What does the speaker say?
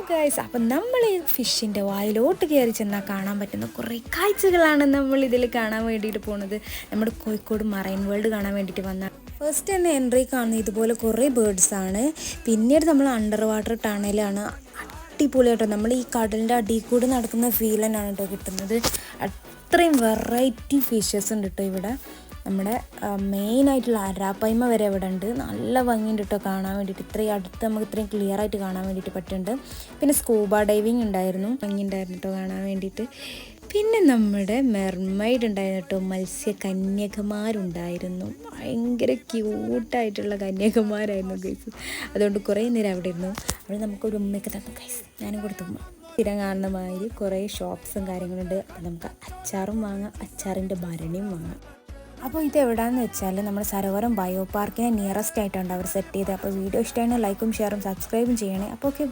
Guys, അപ്പം നമ്മൾ ഈ ഫിഷിൻ്റെ വായിലോട്ട് കയറി ചെന്നാൽ കാണാൻ പറ്റുന്ന കുറേ കാഴ്ചകളാണ് നമ്മൾ ഇതിൽ കാണാൻ വേണ്ടിയിട്ട് പോകുന്നത്. നമ്മുടെ കോഴിക്കോട് മറൈൻ വേൾഡ് കാണാൻ വേണ്ടിയിട്ട് വന്ന ഫസ്റ്റ് തന്നെ എൻട്രി കാണുന്നത് ഇതുപോലെ കുറേ ബേർഡ്സാണ്. പിന്നീട് നമ്മൾ അണ്ടർ വാട്ടർ ടണലാണ്. അടിപൊളിയായിട്ടോ, നമ്മൾ ഈ കടലിൻ്റെ അടിയിൽ കൂടി നടക്കുന്ന ഫീൽ തന്നെയാണ് കേട്ടോ കിട്ടുന്നത്. അത്രയും വെറൈറ്റി ഫിഷസ് ഉണ്ട് കേട്ടോ ഇവിടെ. നമ്മുടെ മെയിനായിട്ടുള്ള അരാപ്പയ്മ വരെ ഇവിടെ ഉണ്ട്. നല്ല ഭംഗിയുണ്ട് കേട്ടോ കാണാൻ വേണ്ടിയിട്ട്. ഇത്രയും അടുത്ത് നമുക്ക് ഇത്രയും ക്ലിയർ ആയിട്ട് കാണാൻ വേണ്ടിയിട്ട് പറ്റുന്നുണ്ട്. പിന്നെ സ്കൂബ ഡൈവിങ് ഉണ്ടായിരുന്നു, ഭംഗിയുണ്ടായിരുന്നു കേട്ടോ കാണാൻ വേണ്ടിയിട്ട്. പിന്നെ നമ്മുടെ മെർമൈഡ് ഉണ്ടായിരുന്നു കേട്ടോ, മത്സ്യകന്യകമാരുണ്ടായിരുന്നു. ഭയങ്കര ക്യൂട്ടായിട്ടുള്ള കന്യാകുമാരായിരുന്നു ഗൈസ്. അതുകൊണ്ട് കുറേ നേരം അവിടെ ഇരുന്നു. അവിടെ നമുക്കൊരു ഉമ്മയൊക്കെ തന്നു ഗൈസ്, ഞാനും കൊടുത്തു ഉമ്മ. സ്ഥിരം കാണുന്ന മാതിരി കുറേ ഷോപ്സും കാര്യങ്ങളുണ്ട്. അപ്പോൾ നമുക്ക് അച്ചാറും വാങ്ങാം, അച്ചാറിൻ്റെ ഭരണിയും വാങ്ങാം. അപ്പോൾ ഇത് എവിടെയാണെന്ന് വെച്ചാൽ നമ്മുടെ സരോവരം ബയോ പാർക്കിന് നിയറസ്റ്റ് ആയിട്ടാണ് അവർ സെറ്റ് ചെയ്തത്. അപ്പോൾ വീഡിയോ ഇഷ്ടമാണ് ലൈക്കും ഷെയറും സബ്സ്ക്രൈബും ചെയ്യണേ. അപ്പോൾ ഓക്കെ.